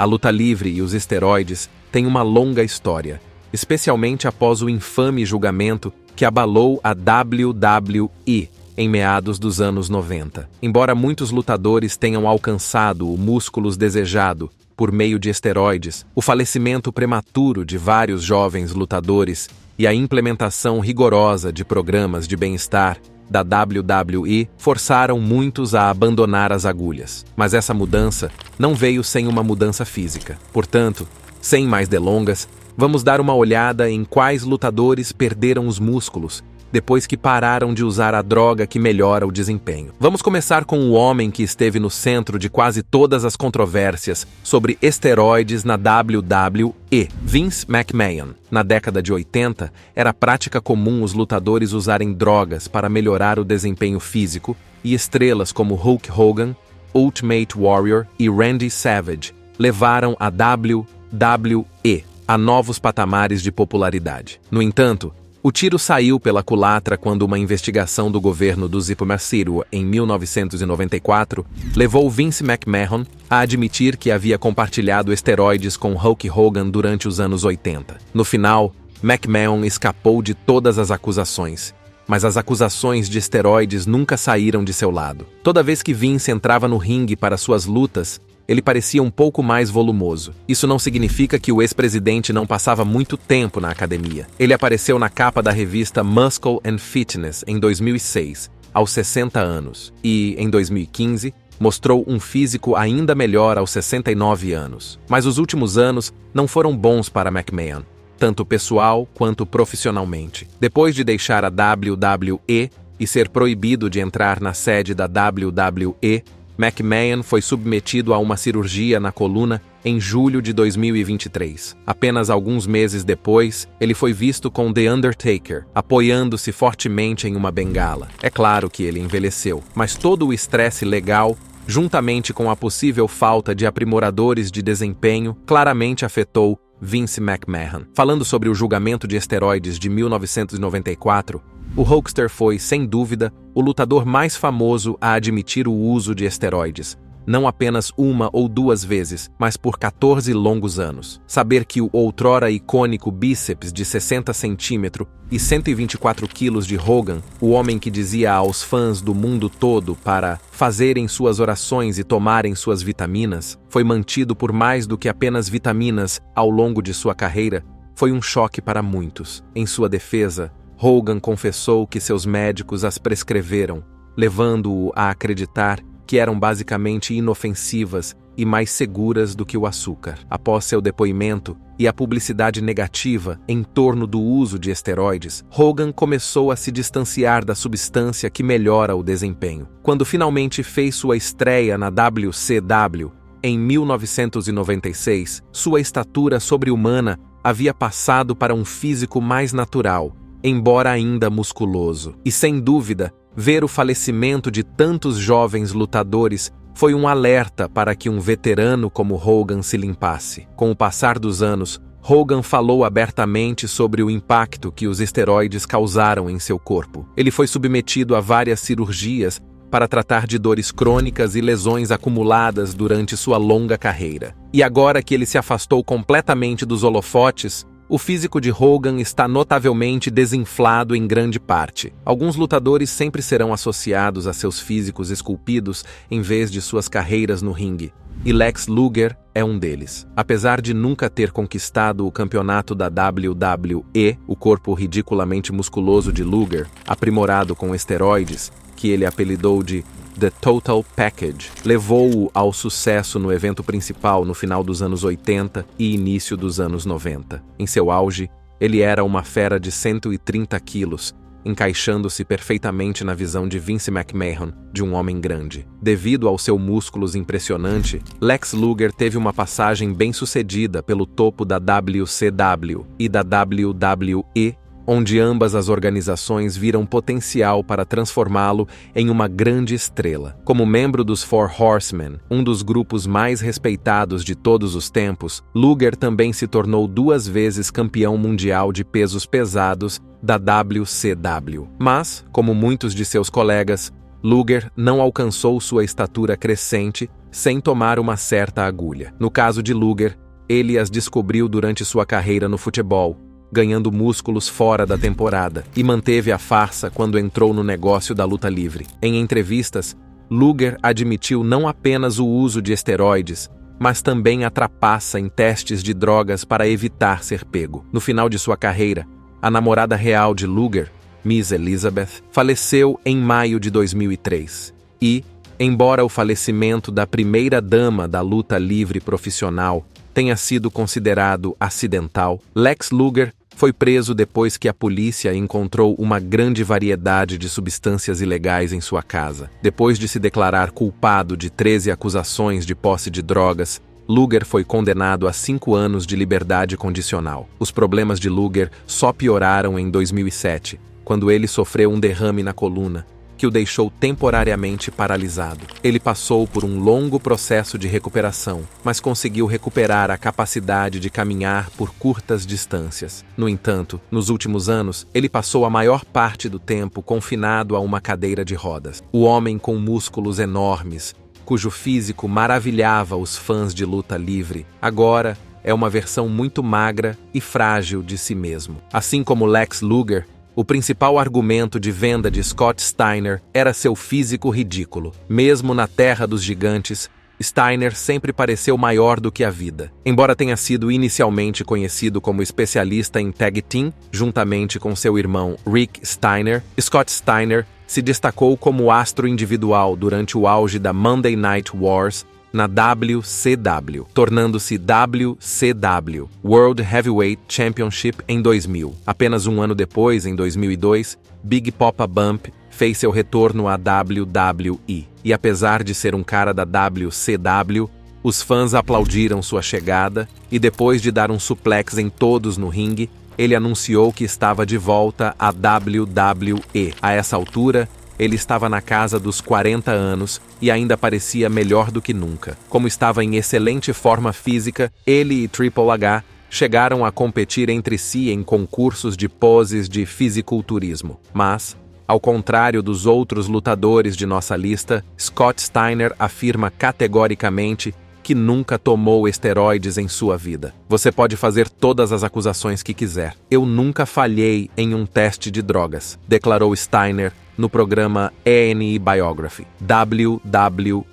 A luta livre e os esteroides têm uma longa história, especialmente após o infame julgamento que abalou a WWE em meados dos anos 90. Embora muitos lutadores tenham alcançado o músculos desejado por meio de esteroides, o falecimento prematuro de vários jovens lutadores e a implementação rigorosa de programas de bem-estar da WWE forçaram muitos a abandonar as agulhas. Mas essa mudança não veio sem uma mudança física. Portanto, sem mais delongas, vamos dar uma olhada em quais lutadores perderam os músculos depois que pararam de usar a droga que melhora o desempenho. Vamos começar com o homem que esteve no centro de quase todas as controvérsias sobre esteroides na WWE, Vince McMahon. Na década de 80, era prática comum os lutadores usarem drogas para melhorar o desempenho físico, e estrelas como Hulk Hogan, Ultimate Warrior e Randy Savage levaram a WWE a novos patamares de popularidade. No entanto, o tiro saiu pela culatra quando uma investigação do governo do Zipo Massiro em 1994 levou Vince McMahon a admitir que havia compartilhado esteroides com Hulk Hogan durante os anos 80. No final, McMahon escapou de todas as acusações, mas as acusações de esteroides nunca saíram de seu lado. Toda vez que Vince entrava no ringue para suas lutas, ele parecia um pouco mais volumoso. Isso não significa que o ex-presidente não passava muito tempo na academia. Ele apareceu na capa da revista Muscle and Fitness em 2006, aos 60 anos, e, em 2015, mostrou um físico ainda melhor aos 69 anos. Mas os últimos anos não foram bons para McMahon, tanto pessoal quanto profissionalmente. Depois de deixar a WWE e ser proibido de entrar na sede da WWE, McMahon foi submetido a uma cirurgia na coluna em julho de 2023. Apenas alguns meses depois, ele foi visto com The Undertaker, apoiando-se fortemente em uma bengala. É claro que ele envelheceu, mas todo o estresse legal, juntamente com a possível falta de aprimoradores de desempenho, claramente afetou Vince McMahon. Falando sobre o julgamento de esteroides de 1994, o Hulkster foi, sem dúvida, o lutador mais famoso a admitir o uso de esteroides, não apenas uma ou duas vezes, mas por 14 longos anos. Saber que o outrora icônico bíceps de 60 centímetros e 124 quilos de Hogan, o homem que dizia aos fãs do mundo todo para fazerem suas orações e tomarem suas vitaminas, foi mantido por mais do que apenas vitaminas ao longo de sua carreira, foi um choque para muitos. Em sua defesa, Hogan confessou que seus médicos as prescreveram, levando-o a acreditar que eram basicamente inofensivas e mais seguras do que o açúcar. Após seu depoimento e a publicidade negativa em torno do uso de esteroides, Hogan começou a se distanciar da substância que melhora o desempenho. Quando finalmente fez sua estreia na WCW, em 1996, sua estatura sobre-humana havia passado para um físico mais natural, embora ainda musculoso. E sem dúvida, ver o falecimento de tantos jovens lutadores foi um alerta para que um veterano como Hogan se limpasse. Com o passar dos anos, Hogan falou abertamente sobre o impacto que os esteroides causaram em seu corpo. Ele foi submetido a várias cirurgias para tratar de dores crônicas e lesões acumuladas durante sua longa carreira. E agora que ele se afastou completamente dos holofotes, o físico de Hogan está notavelmente desinflado em grande parte. Alguns lutadores sempre serão associados a seus físicos esculpidos em vez de suas carreiras no ringue, e Lex Luger é um deles. Apesar de nunca ter conquistado o campeonato da WWE, o corpo ridiculamente musculoso de Luger, aprimorado com esteroides, que ele apelidou de The Total Package, levou-o ao sucesso no evento principal no final dos anos 80 e início dos anos 90. Em seu auge, ele era uma fera de 130 quilos, encaixando-se perfeitamente na visão de Vince McMahon de um homem grande. Devido ao seu músculos impressionante, Lex Luger teve uma passagem bem-sucedida pelo topo da WCW e da WWE, onde ambas as organizações viram potencial para transformá-lo em uma grande estrela. Como membro dos Four Horsemen, um dos grupos mais respeitados de todos os tempos, Luger também se tornou 2 vezes campeão mundial de pesos pesados da WCW. Mas, como muitos de seus colegas, Luger não alcançou sua estatura crescente sem tomar uma certa agulha. No caso de Luger, ele as descobriu durante sua carreira no futebol, ganhando músculos fora da temporada, e manteve a farsa quando entrou no negócio da luta livre. Em entrevistas, Luger admitiu não apenas o uso de esteroides, mas também a trapaça em testes de drogas para evitar ser pego. No final de sua carreira, a namorada real de Luger, Miss Elizabeth, faleceu em maio de 2003. E, embora o falecimento da primeira-dama da luta livre profissional tenha sido considerado acidental, Lex Luger foi preso depois que a polícia encontrou uma grande variedade de substâncias ilegais em sua casa. Depois de se declarar culpado de 13 acusações de posse de drogas, Luger foi condenado a 5 anos de liberdade condicional. Os problemas de Luger só pioraram em 2007, quando ele sofreu um derrame na coluna, que o deixou temporariamente paralisado. Ele passou por um longo processo de recuperação, mas conseguiu recuperar a capacidade de caminhar por curtas distâncias. No entanto, nos últimos anos, ele passou a maior parte do tempo confinado a uma cadeira de rodas. O homem com músculos enormes, cujo físico maravilhava os fãs de luta livre, agora é uma versão muito magra e frágil de si mesmo. Assim como Lex Luger, o principal argumento de venda de Scott Steiner era seu físico ridículo. Mesmo na terra dos gigantes, Steiner sempre pareceu maior do que a vida. Embora tenha sido inicialmente conhecido como especialista em tag team, juntamente com seu irmão Rick Steiner, Scott Steiner se destacou como astro individual durante o auge da Monday Night Wars na WCW, tornando-se WCW, World Heavyweight Championship, em 2000. Apenas um ano depois, em 2002, Big Poppa Bump fez seu retorno à WWE. E apesar de ser um cara da WCW, os fãs aplaudiram sua chegada e depois de dar um suplex em todos no ringue, ele anunciou que estava de volta à WWE. A essa altura, ele estava na casa dos 40 anos e ainda parecia melhor do que nunca. Como estava em excelente forma física, ele e Triple H chegaram a competir entre si em concursos de poses de fisiculturismo. Mas, ao contrário dos outros lutadores de nossa lista, Scott Steiner afirma categoricamente que nunca tomou esteroides em sua vida. Você pode fazer todas as acusações que quiser. Eu nunca falhei em um teste de drogas, declarou Steiner no programa A&E Biography, WWE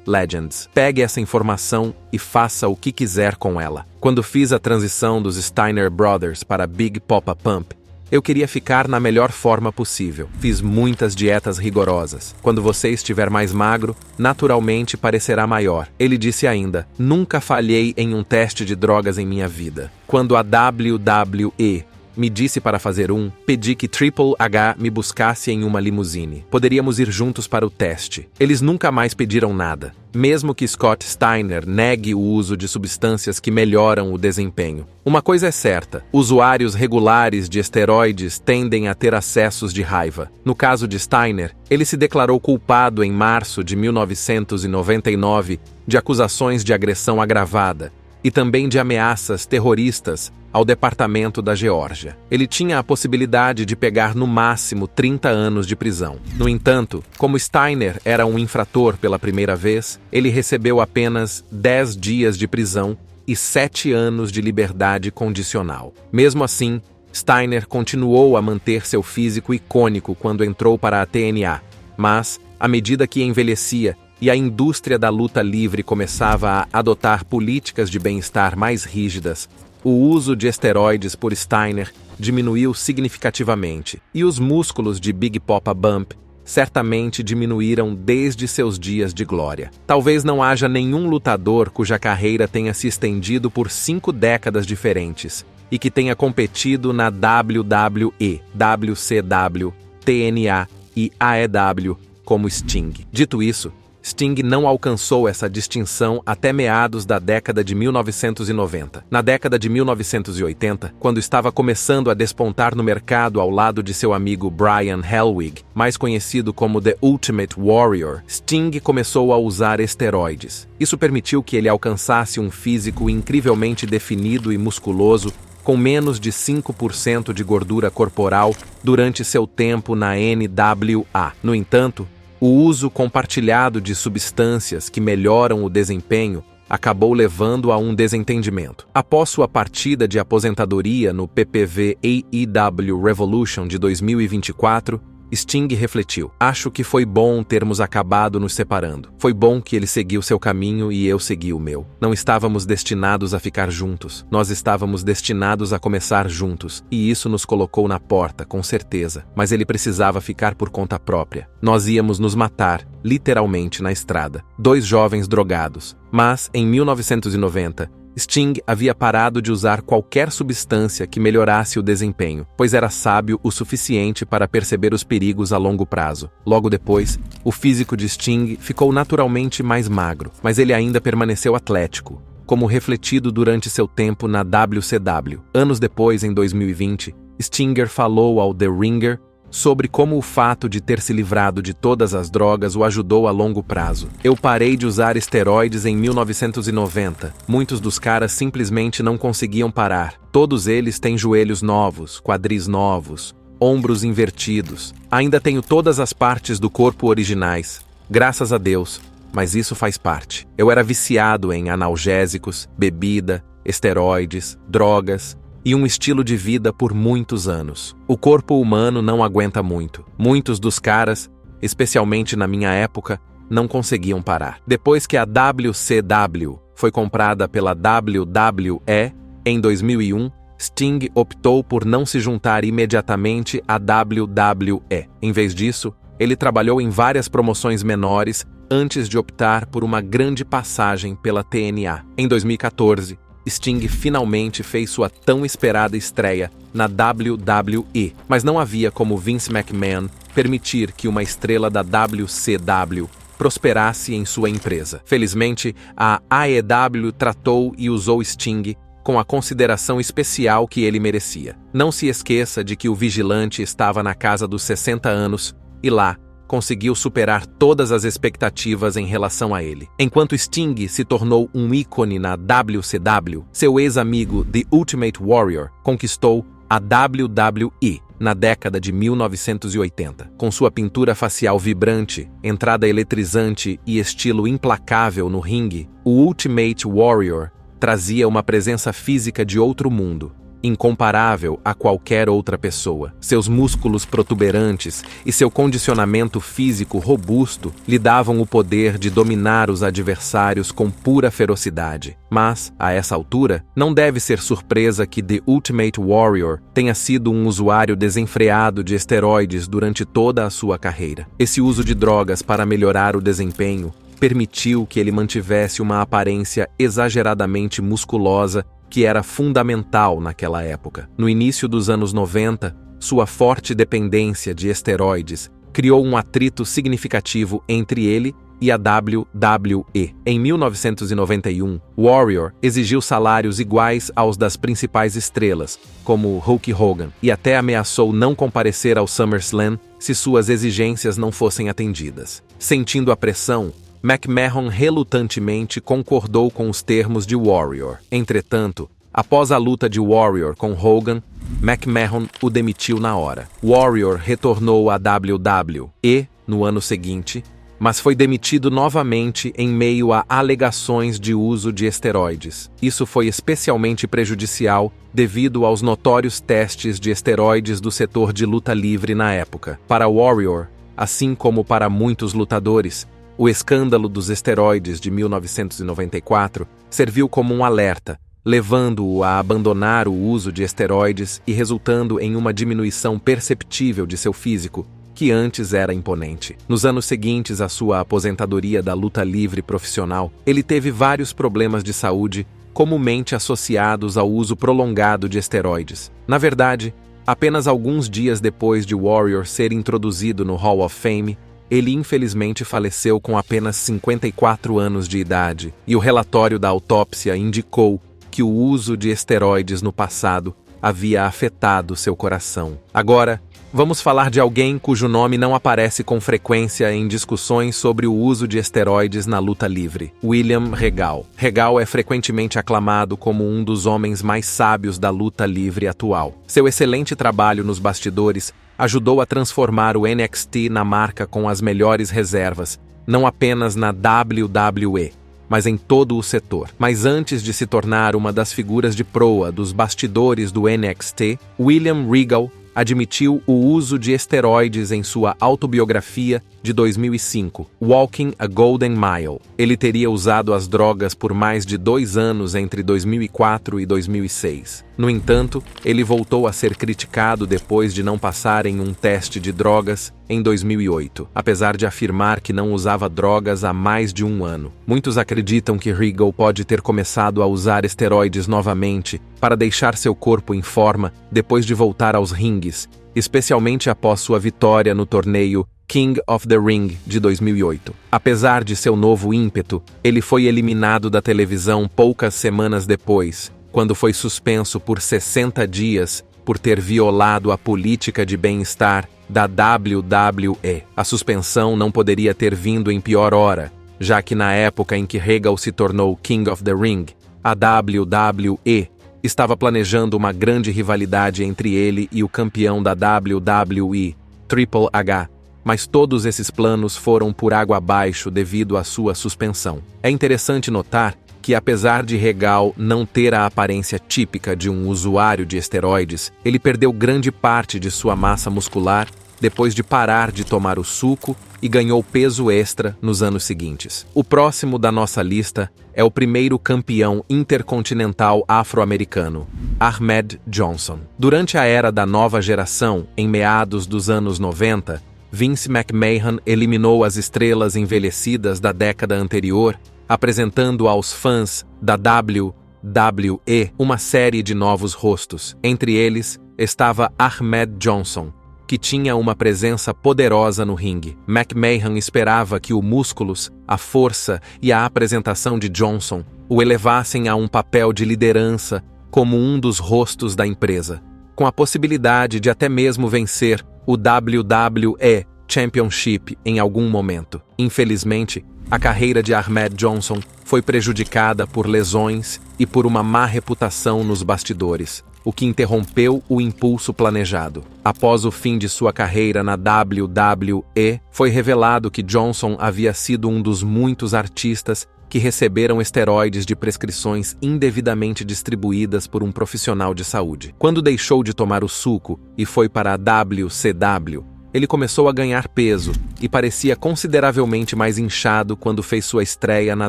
Legends. Pegue essa informação e faça o que quiser com ela. Quando fiz a transição dos Steiner Brothers para Big Poppa Pump, eu queria ficar na melhor forma possível. Fiz muitas dietas rigorosas. Quando você estiver mais magro, naturalmente parecerá maior. Ele disse ainda, nunca falhei em um teste de drogas em minha vida. Quando a WWE me disse para fazer pedi que Triple H me buscasse em uma limusine. Poderíamos ir juntos para o teste. Eles nunca mais pediram nada, mesmo que Scott Steiner negue o uso de substâncias que melhoram o desempenho. Uma coisa é certa, usuários regulares de esteroides tendem a ter acessos de raiva. No caso de Steiner, ele se declarou culpado em março de 1999 de acusações de agressão agravada e também de ameaças terroristas ao Departamento da Geórgia. Ele tinha a possibilidade de pegar no máximo 30 anos de prisão. No entanto, como Steiner era um infrator pela primeira vez, ele recebeu apenas 10 dias de prisão e 7 anos de liberdade condicional. Mesmo assim, Steiner continuou a manter seu físico icônico quando entrou para a TNA, mas, à medida que envelhecia e a indústria da luta livre começava a adotar políticas de bem-estar mais rígidas, o uso de esteroides por Steiner diminuiu significativamente, e os músculos de Big Poppa Bump certamente diminuíram desde seus dias de glória. Talvez não haja nenhum lutador cuja carreira tenha se estendido por 5 décadas diferentes e que tenha competido na WWE, WCW, TNA e AEW como Sting. Dito isso, Sting não alcançou essa distinção até meados da década de 1990. Na década de 1980, quando estava começando a despontar no mercado ao lado de seu amigo Brian Helwig, mais conhecido como The Ultimate Warrior, Sting começou a usar esteroides. Isso permitiu que ele alcançasse um físico incrivelmente definido e musculoso, com menos de 5% de gordura corporal durante seu tempo na NWA. No entanto, O uso compartilhado de substâncias que melhoram o desempenho acabou levando a um desentendimento. Após sua partida de aposentadoria no PPV AEW Revolution de 2024, Sting refletiu: acho que foi bom termos acabado nos separando. Foi bom que ele seguiu seu caminho e eu segui o meu. Não estávamos destinados a ficar juntos. Nós estávamos destinados a começar juntos. E isso nos colocou na porta, com certeza. Mas ele precisava ficar por conta própria. Nós íamos nos matar, literalmente na estrada. Dois jovens drogados. Mas, em 1990, Sting havia parado de usar qualquer substância que melhorasse o desempenho, pois era sábio o suficiente para perceber os perigos a longo prazo. Logo depois, o físico de Sting ficou naturalmente mais magro, mas ele ainda permaneceu atlético, como refletido durante seu tempo na WCW. Anos depois, em 2020, Stinger falou ao The Ringer sobre como o fato de ter se livrado de todas as drogas o ajudou a longo prazo. Eu parei de usar esteroides em 1990. Muitos dos caras simplesmente não conseguiam parar. Todos eles têm joelhos novos, quadris novos, ombros invertidos. Ainda tenho todas as partes do corpo originais. Graças a Deus. Mas isso faz parte. Eu era viciado em analgésicos, bebida, esteroides, drogas e um estilo de vida por muitos anos. O corpo humano não aguenta muito. Muitos dos caras, especialmente na minha época, não conseguiam parar. Depois que a WCW foi comprada pela WWE em 2001, Sting optou por não se juntar imediatamente à WWE. Em vez disso, ele trabalhou em várias promoções menores antes de optar por uma grande passagem pela TNA. Em 2014, Sting finalmente fez sua tão esperada estreia na WWE, mas não havia como Vince McMahon permitir que uma estrela da WCW prosperasse em sua empresa. Felizmente, a AEW tratou e usou Sting com a consideração especial que ele merecia. Não se esqueça de que o vigilante estava na casa dos 60 anos e lá conseguiu superar todas as expectativas em relação a ele. Enquanto Sting se tornou um ícone na WCW, seu ex-amigo The Ultimate Warrior conquistou a WWE na década de 1980. Com sua pintura facial vibrante, entrada eletrizante e estilo implacável no ringue, o Ultimate Warrior trazia uma presença física de outro mundo, incomparável a qualquer outra pessoa. Seus músculos protuberantes e seu condicionamento físico robusto lhe davam o poder de dominar os adversários com pura ferocidade. Mas, a essa altura, não deve ser surpresa que The Ultimate Warrior tenha sido um usuário desenfreado de esteroides durante toda a sua carreira. Esse uso de drogas para melhorar o desempenho permitiu que ele mantivesse uma aparência exageradamente musculosa que era fundamental naquela época. No início dos anos 90, sua forte dependência de esteroides criou um atrito significativo entre ele e a WWE. Em 1991, Warrior exigiu salários iguais aos das principais estrelas, como Hulk Hogan, e até ameaçou não comparecer ao SummerSlam se suas exigências não fossem atendidas. Sentindo a pressão, McMahon relutantemente concordou com os termos de Warrior. Entretanto, após a luta de Warrior com Hogan, McMahon o demitiu na hora. Warrior retornou à WWE no ano seguinte, mas foi demitido novamente em meio a alegações de uso de esteroides. Isso foi especialmente prejudicial devido aos notórios testes de esteroides do setor de luta livre na época. Para Warrior, assim como para muitos lutadores, o escândalo dos esteroides de 1994 serviu como um alerta, levando-o a abandonar o uso de esteroides e resultando em uma diminuição perceptível de seu físico, que antes era imponente. Nos anos seguintes à sua aposentadoria da luta livre profissional, ele teve vários problemas de saúde comumente associados ao uso prolongado de esteroides. Na verdade, apenas alguns dias depois de Warrior ser introduzido no Hall of Fame, ele infelizmente faleceu com apenas 54 anos de idade, e o relatório da autópsia indicou que o uso de esteroides no passado havia afetado seu coração. Agora, vamos falar de alguém cujo nome não aparece com frequência em discussões sobre o uso de esteroides na luta livre: William Regal. Regal é frequentemente aclamado como um dos homens mais sábios da luta livre atual. Seu excelente trabalho nos bastidores ajudou a transformar o NXT na marca com as melhores reservas, não apenas na WWE, mas em todo o setor. Mas antes de se tornar uma das figuras de proa dos bastidores do NXT, William Regal admitiu o uso de esteroides em sua autobiografia de 2005, Walking a Golden Mile. Ele teria usado as drogas por mais de 2 anos entre 2004 e 2006. No entanto, ele voltou a ser criticado depois de não passar em um teste de drogas em 2008, apesar de afirmar que não usava drogas há mais de 1 ano. Muitos acreditam que Regal pode ter começado a usar esteroides novamente para deixar seu corpo em forma depois de voltar aos ringues, especialmente após sua vitória no torneio King of the Ring de 2008. Apesar de seu novo ímpeto, ele foi eliminado da televisão poucas semanas depois, quando foi suspenso por 60 dias por ter violado a política de bem-estar da WWE. A suspensão não poderia ter vindo em pior hora, já que na época em que Regal se tornou King of the Ring, a WWE estava planejando uma grande rivalidade entre ele e o campeão da WWE, Triple H, mas todos esses planos foram por água abaixo devido à sua suspensão. É interessante notar que, apesar de Regal não ter a aparência típica de um usuário de esteroides, ele perdeu grande parte de sua massa muscular depois de parar de tomar o suco e ganhou peso extra nos anos seguintes. O próximo da nossa lista é o primeiro campeão intercontinental afro-americano, Ahmed Johnson. Durante a era da nova geração, em meados dos anos 90, Vince McMahon eliminou as estrelas envelhecidas da década anterior, apresentando aos fãs da WWE uma série de novos rostos. Entre eles estava Ahmed Johnson, que tinha uma presença poderosa no ringue. McMahon esperava que o músculos, a força e a apresentação de Johnson o elevassem a um papel de liderança como um dos rostos da empresa, com a possibilidade de até mesmo vencer o WWE Championship em algum momento. Infelizmente, a carreira de Ahmed Johnson foi prejudicada por lesões e por uma má reputação nos bastidores, o que interrompeu o impulso planejado. Após o fim de sua carreira na WWE, foi revelado que Johnson havia sido um dos muitos artistas que receberam esteroides de prescrições indevidamente distribuídas por um profissional de saúde. Quando deixou de tomar o suco e foi para a WCW, ele começou a ganhar peso e parecia consideravelmente mais inchado quando fez sua estreia na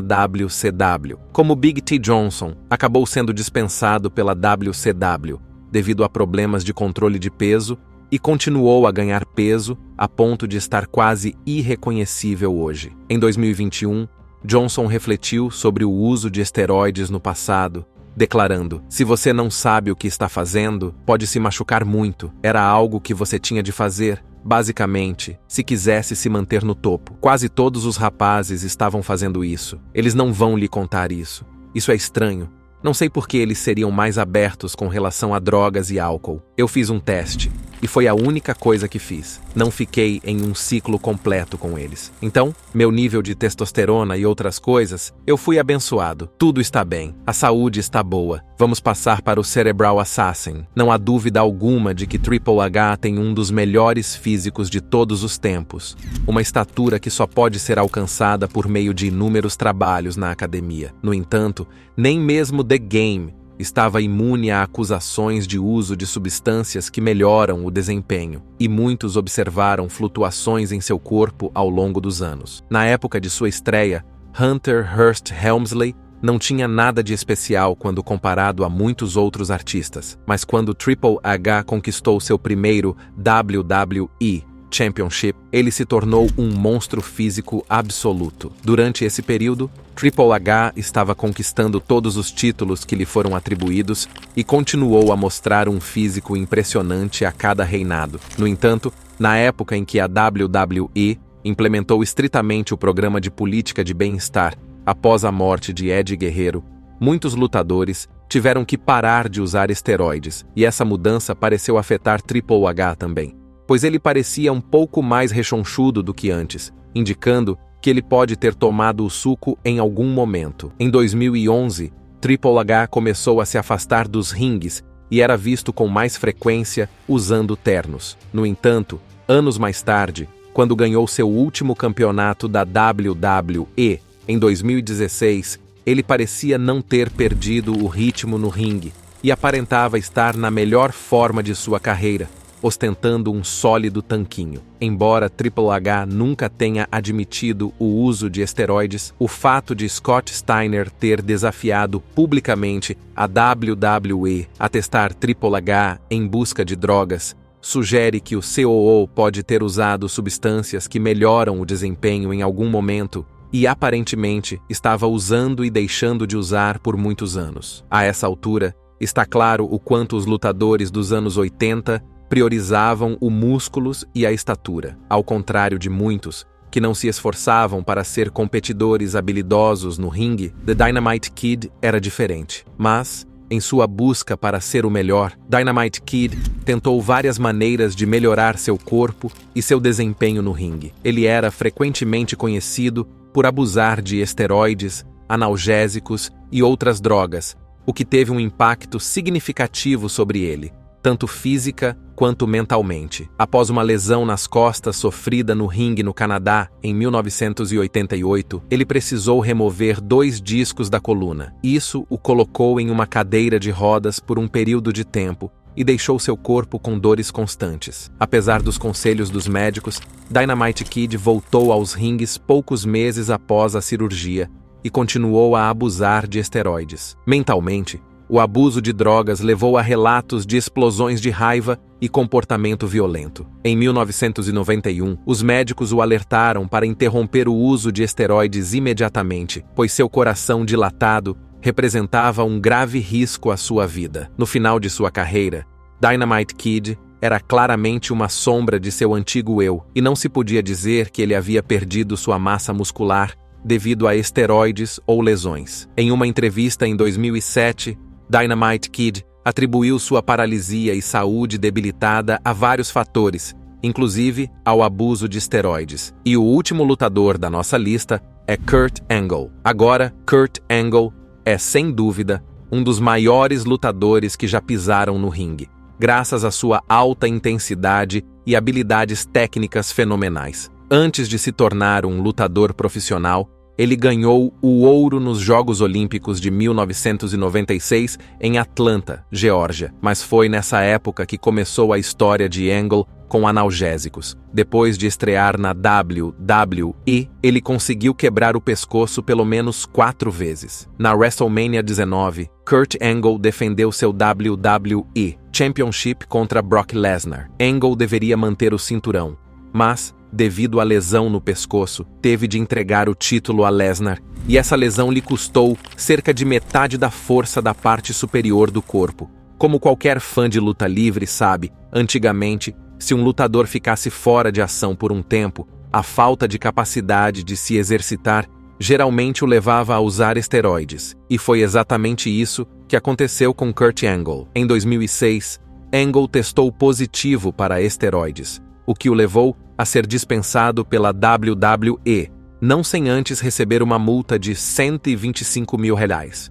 WCW. Como Big T. Johnson, acabou sendo dispensado pela WCW devido a problemas de controle de peso e continuou a ganhar peso a ponto de estar quase irreconhecível hoje. Em 2021, Johnson refletiu sobre o uso de esteroides no passado, declarando: "Se você não sabe o que está fazendo, pode se machucar muito. Era algo que você tinha de fazer, basicamente, se quisesse se manter no topo." Quase todos os rapazes estavam fazendo isso. Eles não vão lhe contar isso. Isso é estranho. Não sei por que eles seriam mais abertos com relação a drogas e álcool. Eu fiz um teste, e foi a única coisa que fiz. Não fiquei em um ciclo completo com eles. Então, meu nível de testosterona e outras coisas, eu fui abençoado. Tudo está bem. A saúde está boa. Vamos passar para o Cerebral Assassin. Não há dúvida alguma de que Triple H tem um dos melhores físicos de todos os tempos. Uma estatura que só pode ser alcançada por meio de inúmeros trabalhos na academia. No entanto, nem mesmo The Game estava imune a acusações de uso de substâncias que melhoram o desempenho, e muitos observaram flutuações em seu corpo ao longo dos anos. Na época de sua estreia, Hunter Hearst Helmsley não tinha nada de especial quando comparado a muitos outros artistas, mas quando Triple H conquistou seu primeiro WWE Championship, ele se tornou um monstro físico absoluto. Durante esse período, Triple H estava conquistando todos os títulos que lhe foram atribuídos e continuou a mostrar um físico impressionante a cada reinado. No entanto, na época em que a WWE implementou estritamente o programa de política de bem-estar após a morte de Eddie Guerrero, muitos lutadores tiveram que parar de usar esteroides, e essa mudança pareceu afetar Triple H também, pois ele parecia um pouco mais rechonchudo do que antes, indicando que ele pode ter tomado o suco em algum momento. Em 2011, Triple H começou a se afastar dos ringues e era visto com mais frequência usando ternos. No entanto, anos mais tarde, quando ganhou seu último campeonato da WWE, em 2016, ele parecia não ter perdido o ritmo no ringue e aparentava estar na melhor forma de sua carreira, ostentando um sólido tanquinho. Embora Triple H nunca tenha admitido o uso de esteroides, o fato de Scott Steiner ter desafiado publicamente a WWE a testar Triple H em busca de drogas sugere que o COO pode ter usado substâncias que melhoram o desempenho em algum momento e aparentemente estava usando e deixando de usar por muitos anos. A essa altura, está claro o quanto os lutadores dos anos 80 priorizavam os músculos e a estatura, ao contrário de muitos que não se esforçavam para ser competidores habilidosos no ringue. The Dynamite Kid era diferente, mas, em sua busca para ser o melhor, Dynamite Kid tentou várias maneiras de melhorar seu corpo e seu desempenho no ringue. Ele era frequentemente conhecido por abusar de esteroides, analgésicos e outras drogas, o que teve um impacto significativo sobre ele, tanto física quanto mentalmente. Após uma lesão nas costas sofrida no ringue no Canadá em 1988, ele precisou remover 2 discos da coluna. Isso o colocou em uma cadeira de rodas por um período de tempo e deixou seu corpo com dores constantes. Apesar dos conselhos dos médicos, Dynamite Kid voltou aos ringues poucos meses após a cirurgia e continuou a abusar de esteroides. Mentalmente, o abuso de drogas levou a relatos de explosões de raiva e comportamento violento. Em 1991, os médicos o alertaram para interromper o uso de esteroides imediatamente, pois seu coração dilatado representava um grave risco à sua vida. No final de sua carreira, Dynamite Kid era claramente uma sombra de seu antigo eu, e não se podia dizer que ele havia perdido sua massa muscular devido a esteroides ou lesões. Em uma entrevista em 2007, Dynamite Kid atribuiu sua paralisia e saúde debilitada a vários fatores, inclusive ao abuso de esteroides. E o último lutador da nossa lista é Kurt Angle. Agora, Kurt Angle é, sem dúvida, um dos maiores lutadores que já pisaram no ringue, graças à sua alta intensidade e habilidades técnicas fenomenais. Antes de se tornar um lutador profissional, ele ganhou o ouro nos Jogos Olímpicos de 1996 em Atlanta, Geórgia, mas foi nessa época que começou a história de Angle com analgésicos. Depois de estrear na WWE, ele conseguiu quebrar o pescoço pelo menos 4 vezes. Na WrestleMania 19, Kurt Angle defendeu seu WWE Championship contra Brock Lesnar. Angle deveria manter o cinturão, mas, devido à lesão no pescoço, teve de entregar o título a Lesnar, e essa lesão lhe custou cerca de metade da força da parte superior do corpo. Como qualquer fã de luta livre sabe, antigamente, se um lutador ficasse fora de ação por um tempo, a falta de capacidade de se exercitar geralmente o levava a usar esteroides, e foi exatamente isso que aconteceu com Kurt Angle. Em 2006, Angle testou positivo para esteroides, o que o levou a ser dispensado pela WWE, não sem antes receber uma multa de R$125 mil.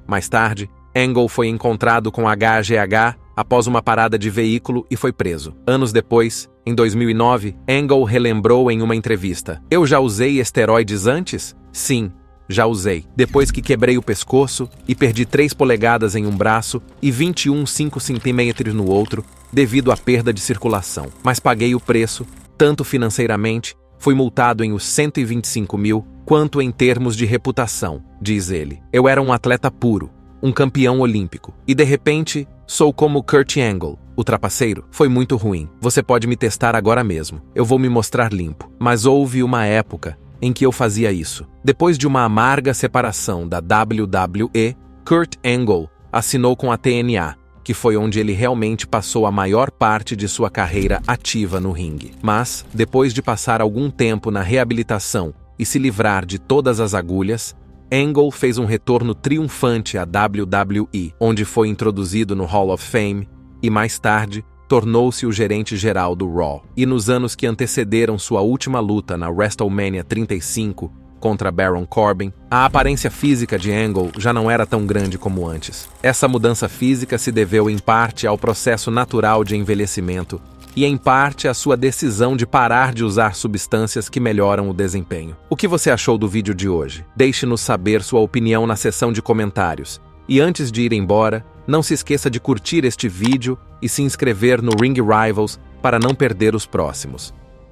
Mais tarde, Angle foi encontrado com HGH após uma parada de veículo e foi preso. Anos depois, em 2009, Angle relembrou em uma entrevista: "Eu já usei esteroides antes? Sim, já usei. Depois que quebrei o pescoço e perdi 3 polegadas em um braço e 21,5 centímetros no outro, devido à perda de circulação. Mas paguei o preço, tanto financeiramente, fui multado em os 125 mil, quanto em termos de reputação", diz ele. "Eu era um atleta puro, um campeão olímpico, e de repente, sou como Kurt Angle, o trapaceiro. Foi muito ruim. Você pode me testar agora mesmo. Eu vou me mostrar limpo. Mas houve uma época em que eu fazia isso." Depois de uma amarga separação da WWE, Kurt Angle assinou com a TNA, que foi onde ele realmente passou a maior parte de sua carreira ativa no ringue. Mas, depois de passar algum tempo na reabilitação e se livrar de todas as agulhas, Angle fez um retorno triunfante à WWE, onde foi introduzido no Hall of Fame e, mais tarde, tornou-se o gerente geral do Raw. E nos anos que antecederam sua última luta na WrestleMania 35, contra Baron Corbin, a aparência física de Angle já não era tão grande como antes. Essa mudança física se deveu em parte ao processo natural de envelhecimento e em parte à sua decisão de parar de usar substâncias que melhoram o desempenho. O que você achou do vídeo de hoje? Deixe-nos saber sua opinião na seção de comentários. E antes de ir embora, não se esqueça de curtir este vídeo e se inscrever no Ring Rivals para não perder os próximos.